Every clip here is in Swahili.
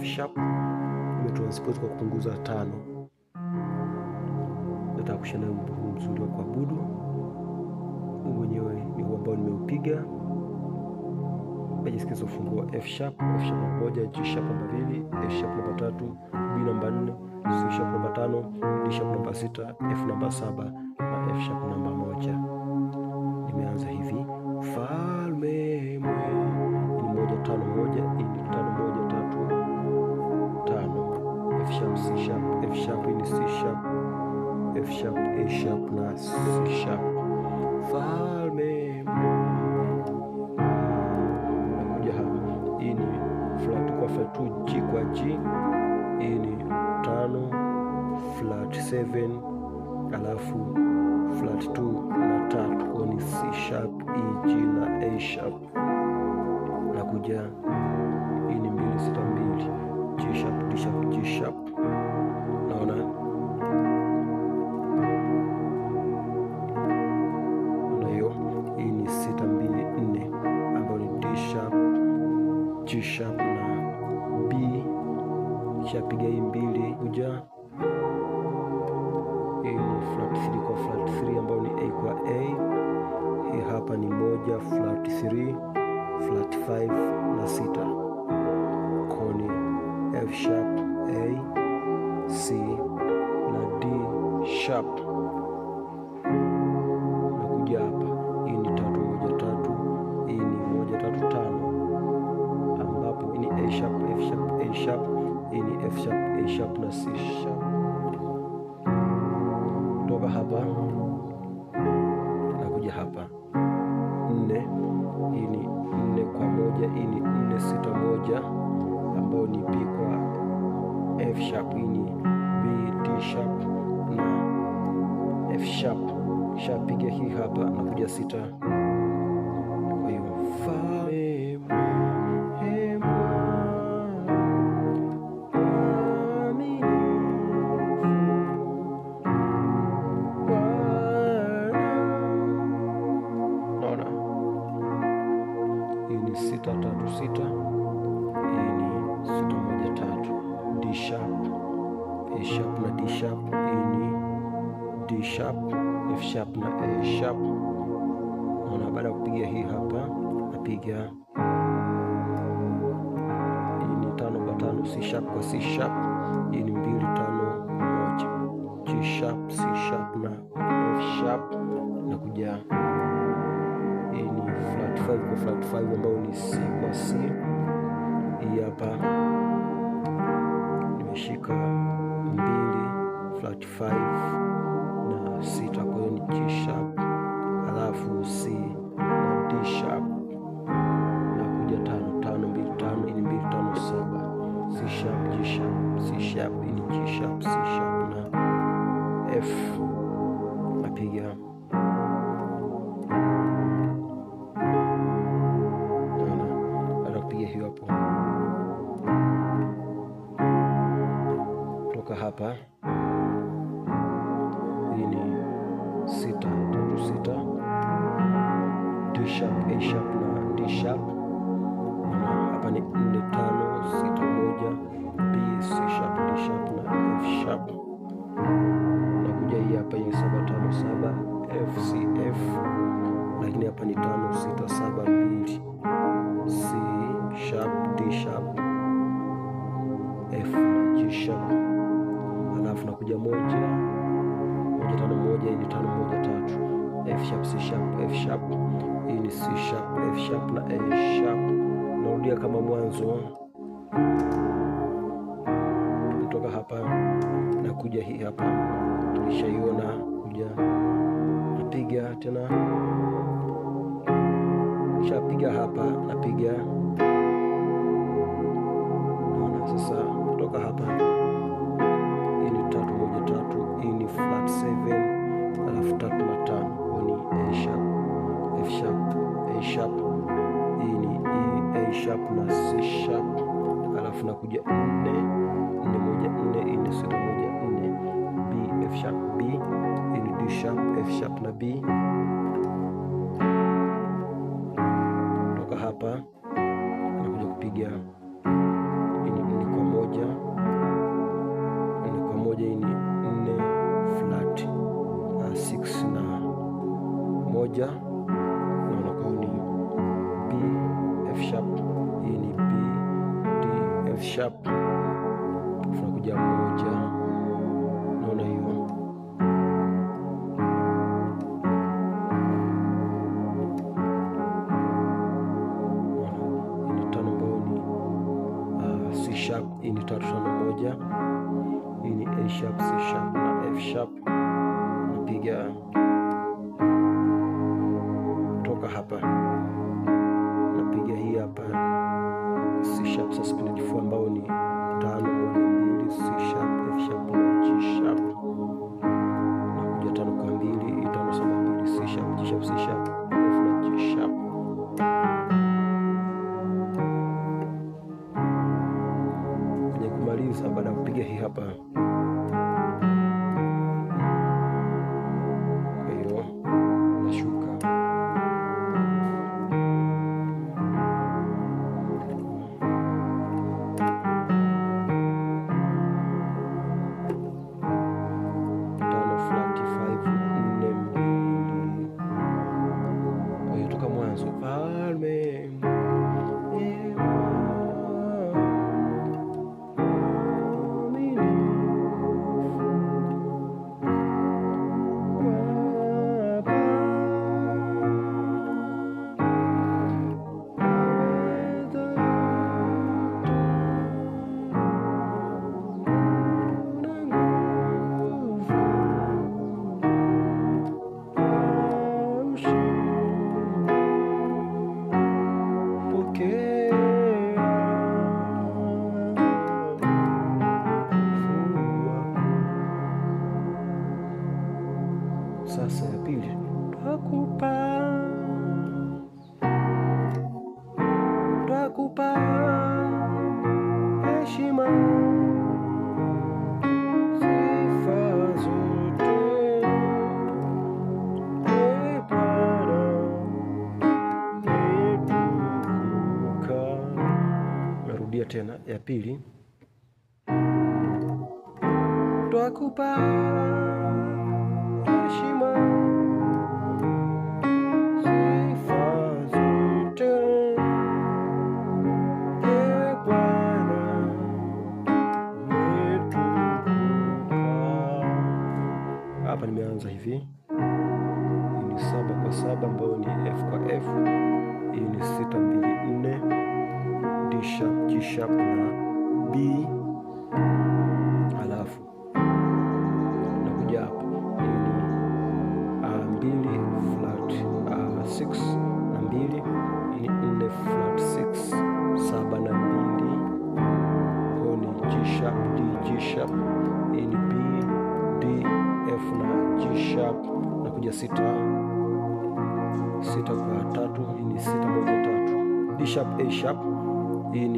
F sharp, nimetranspose kwa kupunguza 5. Nataka kushana wimbo huu mzuri wa kuabudu. Huu mwenyewe ni huu ambao nimeupiga. Najisikiza ufungua F sharp namba 1, G sharp namba 2, A sharp namba 3, B namba 4, C sharp namba 5, D sharp namba 6, F namba 7 na F sharp namba 1. Nimeanza hivi: falme mwema, ni 1 5 1, ni 5 1 3 5, F sharp C sharp, F sharp ni C sharp, F sharp A sharp na C sharp. Falme nakuja hapa, hii ni flat kwa flat 2, G kwa G, hii ni 5 flat 7, alafu flat 2 na 3, kwa ni C sharp, E, G na A sharp. Nakuja hii ni 2 6 2, G sharp D sharp G sharp. Naona hiyo, hii ni 6 2 4 ambayo ni D sharp G sharp na B. Kishapiga hii 2, kuja hii ni flat 3 kwa flat 3 ambayo ni A kwa A. Hii hapa ni 1 flat 3 flat 5 na 6, koni F sharp A, C na D sharp. Nakuja hapa, hii ni 3 1 3, hii ni 1 3 5, ambapo hii ni A sharp F sharp A sharp, hii ni F sharp A sharp na C sharp. Toka hapa nakuja hapa 4, hii ni 4 kwa 1, hii ni 4 6 1 ambao ni B kwa F sharp, hii ni B D sharp na F sharp. Shapiga hii hapa, nakuja 6. Kwa hiyo naona hii ni 6 3 6, hii ni 6 1 3, D sharp A sharp na D sharp, hii ni D sharp F sharp na A sharp. Naona baada ya kupiga hii hapa, napiga hii ni 5 kwa 5, C sharp kwa C sharp, hii ni 2 5 1, G sharp C sharp na F sharp. Nakuja hii ni flat 5 kwa flat 5 ambayo ni C kwa C. Hii hapa nimeshika 2 flat 5 na 6, kwa hiyo ni G sharp alafu C na D sharp. Nakuja 5 5 2 5, hii ni 2 5 7, C sharp G sharp C sharp, hii ni G sharp C sharp na F. Napiga hiyo hapo. Toka hapa, hii ni 6 3 6, D sharp A sharp na D sharp. Hapa ni 4 5 6 1, B C sharp D sharp na F sharp. Nakuja hii hapa ni 7 5 7, F C F, lakini hapa ni 5 6 7 2, C sharp D sharp F na G sharp. Alafu nakuja 1 1 5 1, hii ni 5 1 3, F sharp C sharp F sharp, hii ni C sharp F sharp na A sharp. Narudia kama mwanzo. Kutoka hapa nakuja hii hapa, tulishaiona. Kuja napiga tena, shapiga hapa, napiga. Naona sasa kutoka hapa, hii ni 3 1 3, hii ni flat 7 alafu 3 na 5, ni A sharp F sharp A sharp, hii ni E A sharp na C sharp. Alafu nakuja 4 4 1 4, hii ni 6 1 4, B F sharp B, hii ni D sharp F sharp na B. Kutoka hapa nakuja kupiga, hii ni 4 kwa hii ni 4 flat 6 na 1, naona kwa ni B F sharp, hii ni B D F sharp, tunakuja 1, naona hiyo C sharp, hii ni 3-5-1, hii ni A sharp, C sharp na F sharp. Napiga toka hapa, napiga hii hapa C sharp suspended 4 ambao ni 5-1-2, C sharp, F sharp na G sharp. Nakuja 5-2, 5-7-2, C sharp, G sharp, C sharp, F na G sharp. Baada ya kupiga hii hapa, kwa hiyo nashuka tano flat 5-4-2. Kwa hiyo toka mwanzo falme sasa ya pili, twakupa heshima, sifa zote, Bwana umetukuka. Narudia tena ya pili, twakupa heshima, sifa zote, Bwana umetukuka. Hapa nimeanza hivi, hii ni 7-7 ambayo ni F kwa F, hii ni 6-2-4, D sharp, G sharp na B, halafu nakuja hapa, hii ni 2 flat 6 na 2, hii ni 4 flat 6 7 na 2, kwa ni G sharp, D, G sharp, hii ni B, D, F na G sharp. Nakuja 6 kwa 3, hii ni 6-1-3, D sharp, A sharp, hii ni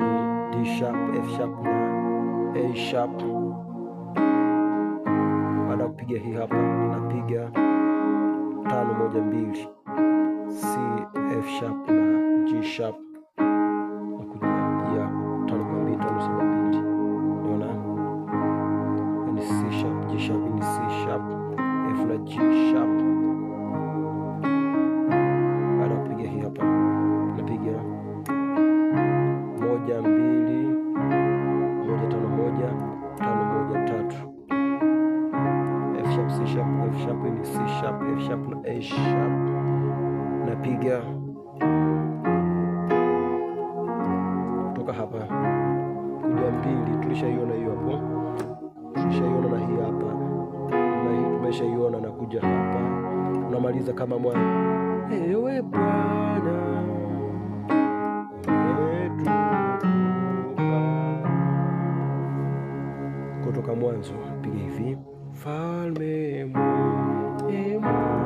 D sharp, F sharp na A sharp. Baada ya kupiga hii hapa, napiga 5-1-2, C F sharp na G sharp. Nakuja ya 5-2, 5-7-2, unaona ni C sharp, G sharp, ni C sharp, F na G sharp. Baada ya kupiga hii hapa, napiga 1-2, 1-5-1, 5-1-3, F sharp, C sharp, F sharp, ni C sharp, F sharp na A sharp. Napiga kutoka hapa kuja 2, tulishaiona hiyo hapo, tulishaiona na hii hapa, na hii tumeshaiona. Na kuja hapa unamaliza kama mwana, ewe Bwana kutoka mwanzo. Piga hivi, falme mwema,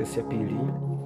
sentensi ya pili.